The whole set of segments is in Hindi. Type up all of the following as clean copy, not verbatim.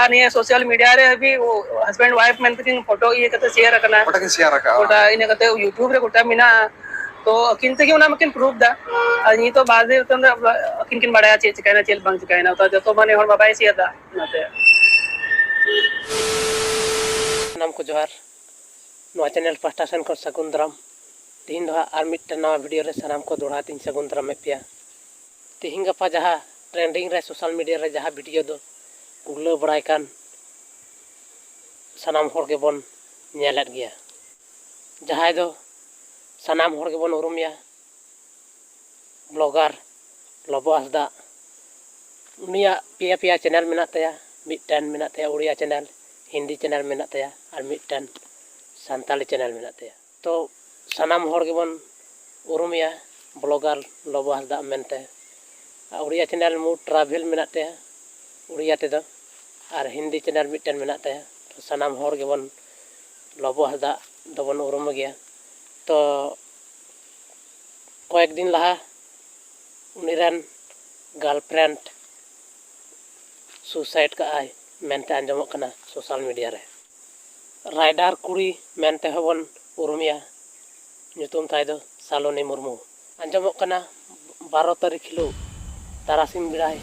नहीं सोशल मीडिया रे भी वो हस्बैंड वाइफ मेंटिंग फोटो ये कते शेयर करना फोटो शेयर रखा गोटा इन कते यूट्यूब रे गोटा मिना तो अकिन तक उना मकिन प्रूफ दा अनि तो बादे तंद अकिन किन बड़ा चे चिकाना चेल बंग चिकाना तो जतो माने हर बाबाई सिया दा नाते नाम को जोहार नवा चैनल पास्टा सेन को सगुंदराम तीन दो आर मिट नवा वीडियो रे सानाम को दोड़ा तीन सगुंदराम में पिया तीन गपा जहाँ ट्रेंडिंग रे सोशल मीडिया रे जहाँ वीडियो दो गुगलो बड़ाई कान सानाम होड़ के बन नेलत गया जहाँ दो सानाम होड़ के बन उरुमिया ब्लॉगर लबो हंसदा उनिया पिया पिया चैनल मेना तया मिटन मेना तया उड़िया चैनल हिंदी चैनल मेना तया और मिटन सानताली चैनल मेना तया तो सानाम होड़ के बन उरुमिया ब्लॉगर लबो हंसदा मेनते उड़िया चैनल मु ट्रैवल मेना तया उड़िया ते दो और हिंदी चैनल मिटन मेना तया तो सानाम होड़ के बन लबो हंसदा दबन उरुम गया तो कয়েক दिन लहा उनिरन गर्लफ्रेंड सुसाइड का आय मेनते आंजमक कना सोशल मीडिया रे राइडर कुड़ी मेनते हबन उरुमिया nyutum tay do Saloni Murmu आंजमक कना 12 तारीख हिलो तारासिम बिराय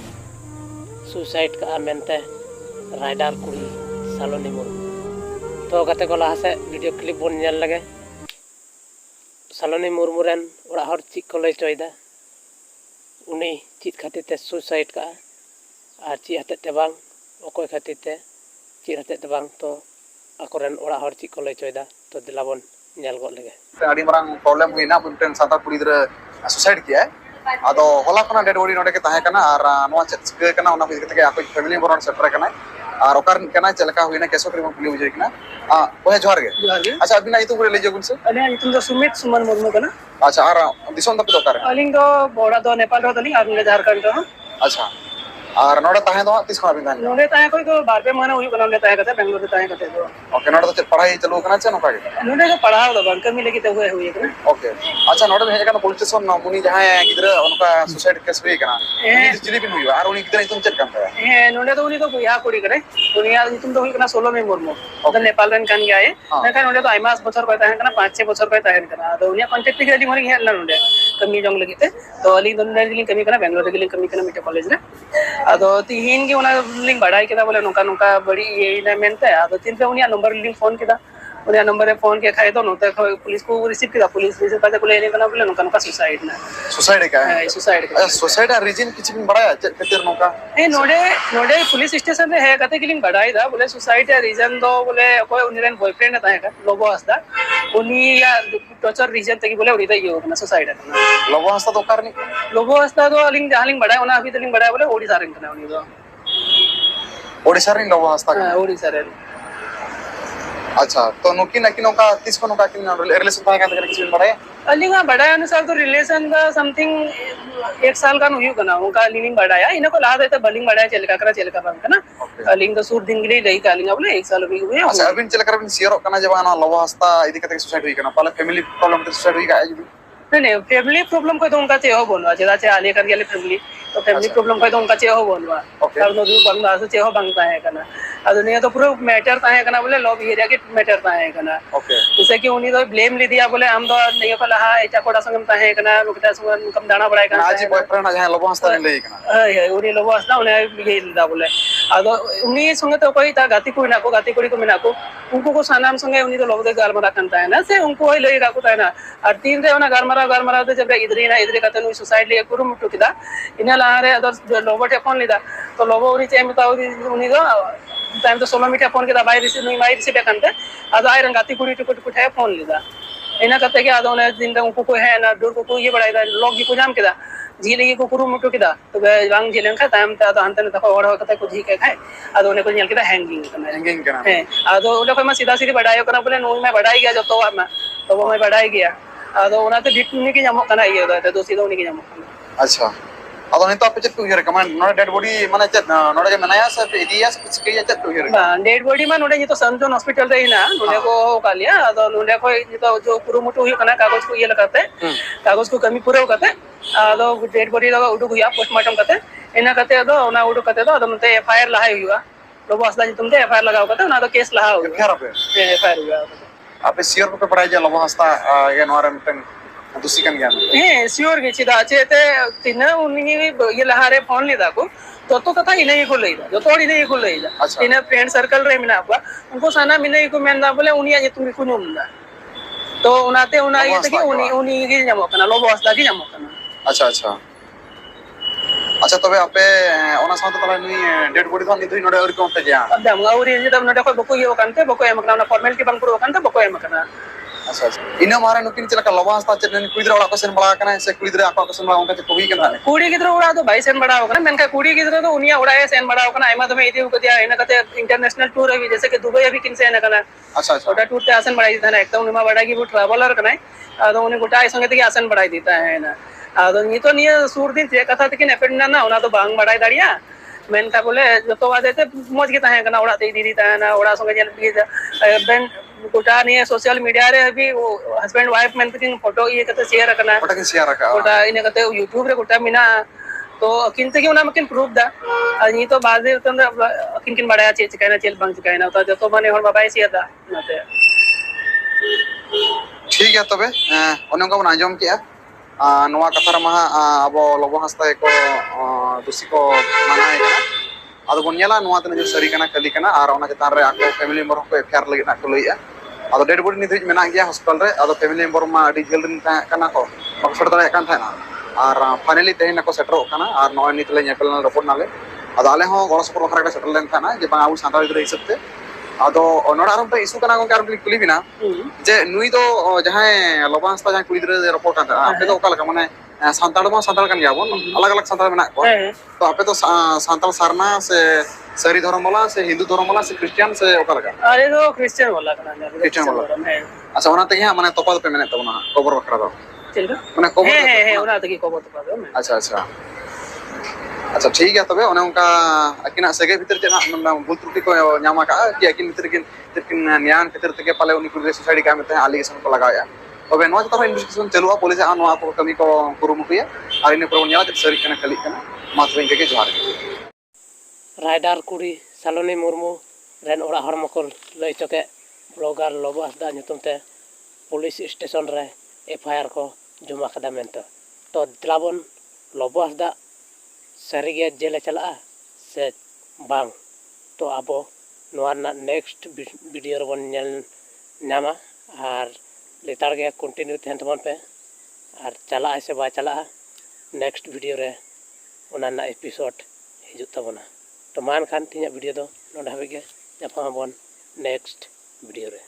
सुसाइड का मेनते राइडर कुड़ी सालोनी मुर्मू तो गते को लहा से वीडियो क्लिप बन नेल लगे सालोनी मुर्मू रेन ओड़ा हर चिक को लय चोयदा उनी चित खातिर ते सुसाइड का और ची हते ते बांग ओकोय खातिर ते ची हते ते बांग तो अकोरेन ओड़ा हर चिक को लय चोयदा तो दिलाबन नेल गो लगे आड़ी मरांग प्रॉब्लम हुईना बुनटेन साता कुड़ी दरे सुसाइड किया आदो होला खना डेड बॉडी नोडे के ताहे कना और नोआ चिके कना ओना बिद के आको फैमिली बरन सेटर कना और ओकर कना चलका हुईना केसो करी पुलिस बुझे कना ओहे जोहार गे अच्छा अभी ना इतु पुरे ले जगुन से अने इतुम दो सुमित सुमन मुर्मू कना अच्छा और दिसोन तक दो करे अलिंग दो बोड़ा दो नेपाल रो दली और झारखंड दो अच्छा और नोडे ताहे दो तिस खना बिंदान नोडे ताहे कोई तो बारबे महीना हुई बना ताहे कते बेंगलोर ताहे कते दो ओके नोडे तो पढ़ाई चलो कना छ नोका के नोडे तो पढ़ाओ दो बंकर मिले की तो हुई कना ओके अच्छा नोडे भेज कना पुलिस स्टेशन मुनी जहां गिदरा उनका सुसाइड केस हुई कना उनी चिली बिन हुई और उनी गिदरा तुम चेक करता है नोडे तो उनी तो या कुड़ी करे दुनिया तुम तो हुई कना 16 में मुर्मू तो नेपाल रन कान गया है नका नोडे तो आइमास बछर कहता है कना 5-6 बछर कहता है कना तो उनी कांटेक्ट के अली मरी है ना नोडे कमी जंग लगीते तो अली दोनों दिली कमी कना बेंगलोर दिली कमी कना मिटे कॉलेज रे आदो तीन के उना लिंक बढ़ाई केदा बोले नोका नोका बड़ी ये ना मेनते आदो तीन पे उनिया नंबर लिंक फोन केदा उनिया नंबर रे फोन के खाए तो नोते पुलिस को रिसीव केदा पुलिस रिसीव करते बोले ने कना बोले नोका नोका सुसाइड ना सुसाइड का है सुसाइड अच्छा सुसाइड का रीजन किछ दिन बढ़ाया केतिर नोका ए नोडे नोडे पुलिस स्टेशन रे है कते के लिंक बढ़ाई दा बोले सुसाइड का रीजन दो बोले कोई उनिरन बॉयफ्रेंड था है लोगो हसदा उनी या टॉर्चर रीजन तक बोले उड़ी दा ये होना सुसाइड करना लोगो हसदा तो करनी लोगो हसदा तो लिंक जहां लिंक बढ़ाया उना अभी तो लिंक बढ़ाया बोले ओडिसा रंग करना उनी तो ओडिसा रे लोगो हसदा ओडिसा रे अच्छा तो नोकी नकी नोका 30 को नोका किन रिलेशन था का किछ दिन बढ़ाया अलिंगा बढ़ाया अनुसार तो रिलेशन का समथिंग 1 साल का नुयु कना उनका लिंग बढ़ाया इनको ला देते बलिंग बढ़ाया चलका करा चलका बंक ना अलिंग तो सूट दिन के लिए लई कालिंगा बोले 1 साल भी हुए अच्छा अबिन चलकर अबिन शेयर कना जवाना लोगो हसदा इदी कते सुसाइड हुई कना पहले फैमिली प्रॉब्लम ते सुसाइड हुई का नहीं फैमिली प्रॉब्लम को तो उनका चेहो बोलवा जेदा चे आले कर गेले फैमिली तो फैमिली प्रॉब्लम को तो उनका चेहो बोलवा तब नो दु बंदा से चेहो बंगता है कना आ दुनिया तो पूरा मैटर ता है कना बोले लव एरिया के मैटर ता है कना जैसे कि उनी तो ब्लेम ले दिया बोले हम तो नहीं को लहा एटा कोडा संगम ता है कना रुकटा संग कम दाना बड़ाई कना आज बॉयफ्रेंड आ जहां लोगो हसदा ले कना है उनी लोगो हसदा उने ये लिदा बोले आदो उनी संगे तो कोई ता गाती कोड़ी को मिना को उनको को सानाम संगे उनी तो लोग दे गालमरा कंता है ना से उनको ही लई राखो ता है ना और तीन रे ओना गालमरा तो जब इधरे कते नु सुसाइड लिए कुरु मुटु किदा इना लारे अदर लोबो टेफोन लिदा तो लोबो उनी चेम ता उनी दो टाइम तो 16 मीटर फोन किदा बाई रिसीव नहीं माई रिसीव कंते अद आई रंगाती कुड़ी टुकुट है फोन लिदा इना कते के आदो ने दिन उनको को है ना दूर को ये बड़ाई दा लोग की को जाम किदा झीले को कुरु मुटु किदा तो बांग झीलें खा टाइम ता तो हंतने तक ओड़ कते को झी के खाए आदो ने को नेल किदा हैंगिंग कना है आदो ओले को मैं सीधा सीधी बढ़ायो कना बोले नो मैं बढ़ाई गया जो तो वो मैं बढ़ाई गया आदो ओनाते बिट नि के जामो कना ये दो तो सीधा उनी के जामो अच्छा आदो नि तो आप चेक उयर कमांड नोडे डेड बॉडी माने चेक नोडे मनाया सब इडियास कुछ के चेक उयर डेड बॉडी मा नोडे तो संजोन हॉस्पिटल रे ना नोडे को कालिया आदो नोडे को तो जो पुरुमुटु हुई कना कागज को ये लगाते कागज को कमी पूरा करते आदो डेड बॉडी लगा उडु हुआ पोस्टमार्टम करते इना करते आदो ओना उडु करते तो आदो नते एफआईआर लहाई हुआ Lobo Hansda nyutum te FIR लगाओ kate ona do case laha hoga FIR ape FIR hoga ape siyor pe padai je Lobo Hasda ge noa re miten dosi kan gyan ᱦᱮᱸ ᱥᱤᱭᱳᱨ ᱜᱮ ᱪᱮᱫᱟᱜ ᱪᱮᱛᱮ ᱛᱤᱱᱟᱹᱜ ᱩᱱᱤ ᱤᱭᱟᱹ ᱞᱟᱦᱟᱨᱮ ᱯᱷᱳᱱ ᱞᱮᱫᱟ ᱠᱚ ᱡᱚᱛᱚ ᱠᱟᱛᱷᱟ ᱤᱱᱟᱹ ᱜᱮᱠᱚ ᱞᱟᱹᱭᱫᱟ ᱡᱚᱛᱚ ᱦᱚᱲ ᱤᱱᱟᱹ ᱜᱮᱠᱚ ᱞᱟᱹᱭᱫᱟ ᱟᱪᱪᱷᱟ ᱛᱤᱱᱟᱹᱜ ᱯᱷᱨᱮᱱᱰ ᱥᱟᱨᱠᱮᱞ ᱨᱮ ᱢᱮᱱᱟᱜ ᱠᱚᱣᱟ ᱩᱱᱠᱩ ᱥᱟᱱᱟᱢ ᱤᱱᱟᱹ ᱜᱮᱠᱚ ᱢᱮᱱᱫᱟ ᱵᱚᱞᱮ ᱩᱱᱤᱭᱟᱜ ᱧᱩᱛᱩᱢ ᱜᱮᱠᱚ ᱧᱩᱢ ᱮᱫᱟ ᱛᱚ ᱚᱱᱟᱛᱮ ᱚᱱᱟ ᱞᱚᱵᱚ ᱤᱭᱟᱹ ᱛᱮᱜᱮ ᱦᱟᱸᱥᱫᱟ ᱜᱮ ᱩᱱᱤ ᱜᱮ ᱧᱟᱢᱚᱜ ᱠᱟᱱᱟ ᱞᱚᱵᱚ ᱦᱟᱸᱥᱫᱟ ᱜᱮ ᱧᱟᱢᱚᱜ ᱠᱟᱱᱟ acha acha acha tobe ape ona saute tala nui dead body do nidhui node aur ko onte gya ᱟᱫᱟᱢ ᱟᱣᱨᱤ ᱡᱮᱫᱟ ᱱᱚᱰᱮ ᱠᱷᱚᱡ ᱵᱟᱠᱚ ᱤᱭᱟᱹ ᱠᱟᱱᱛᱮ ᱵᱟᱠᱚ ᱮᱢ ᱠᱟᱱᱟ ᱚᱱᱟ ᱯᱷᱚᱨᱢᱟᱞᱤᱴᱤ ᱵᱟᱝ ᱯᱩᱨᱟᱹᱣ ᱠᱟᱱᱛᱮ ᱵᱟᱠᱚ ᱮᱢ ᱠᱟᱱᱟ acha acha ina mare nukin chelaka Lobo Hasda chet nen kuidra ola ko sen bala kana se kuidra akwa ko sen bala onka che hui kana कुड़ी गिद्रो उड़ा तो भाई सेन बड़ा होगा मेनका कुड़ी गिद्रो तो उनिया उड़ा सेन बड़ा होगा आयमा तो मैं इदी को दिया इन कते इंटरनेशनल टूर है जैसे कि दुबई अभी किन से न कना acha acha ओटा टूर ते आसन बढ़ाई देता है एकदम उनमा बड़ा की वो ट्रैवलर कना आदो उन्हें गोटा संगे ते आसन बढ़ाई देता है ना आदो नी तो नी सूर दिन जे कथा तकिन एफेंड ना ओना तो बांग बढ़ाई दाड़िया मेनका बोले जतो बादे ते मौज के ताहे कना ओड़ा ते इदी ता ना ओड़ा संगे जेल भी बेन गोटा नी सोशल मीडिया रे अभी वो हस्बैंड वाइफ मेन तकिन फोटो ये कते शेयर करना ota kin share ka गोटा इने कते यूट्यूब रे गोटा मिना तो अकिन तकी उना मकिन प्रूफ दा नी तो बादे तंद अकिन किन बड़ा चे चिकाना चेल बंग चिकाना तो जतो माने हर बाबाई सिया दा नाते ठीक है तबे one onka bon anjom kiya noa katha re maha abo Lobo Hasda ko dosi ko manai kana ado bon nyala noa tane sari kana kali kana ar ona chetan re ako family member ko FIR lagi na ko loia ado dead body nidhui mena gya hospital re ado family member ma adi jel din kana ko bakfar dare kan thana ar finally tehin ko settle kana ar noa nit le nyepel na report nale ado ale ho goro support bakra settle len thana je bang abu santal gidre hisab te ado noda arum te isu kana ko kar kuli bina je nui do jahay Lobo Hasda jahay kuli gidre report kan ape do okala mane santal ma santal kan gya bon alag alag santal mena ko तो आपे तो सांताल सारना से सरी धर्म वाला से हिंदू धर्म वाला से क्रिश्चियन से ओकर का अरे तो क्रिश्चियन वाला कना क्रिश्चियन वाला अच्छा ओना तक माने तोपा पे मेने तबना कबर बखरा दो चलगा माने कबर है ओना तकी कबर तो पादो मैं अच्छा अच्छा अच्छा ठीक है तबे ओने उनका अकिना सगे भीतर जना भूल त्रुटि को न्यामा का कि अकिन भीतर किन न्यान भीतर तके पाले उनी पुलिस सोसाइटी का में एलिगेशन को लगाया तबे नो जतो इन्वेस्टिगेशन चलुआ पुलिस आ नो को कमी को कुरुमुटिया और इन पर न्याला सरी कना खली कना मात्र इनके जोहार राइडर कुड़ी सालोनी मुर्मू रेन ओड़ा हर मको लई चके blogger Lobo Hansda nyutum te police station रे FIR को जमा कदा मेनते तो दिलाबन लोबो हंसदा सारी गे जेले चला से बांग तो आबो नोआ ना नेक्स्ट वीडियो रे बन नेल नामा आर लेतार गे कंटिन्यू तहन तमन पे आर चला से बा चला नेक्स्ट वीडियो रे ओना ना एपिसोड हिजुत तबना तो मान खान तीन वीडियो दो नोडा हबे गे जपा बन नेक्स्ट वीडियो रे।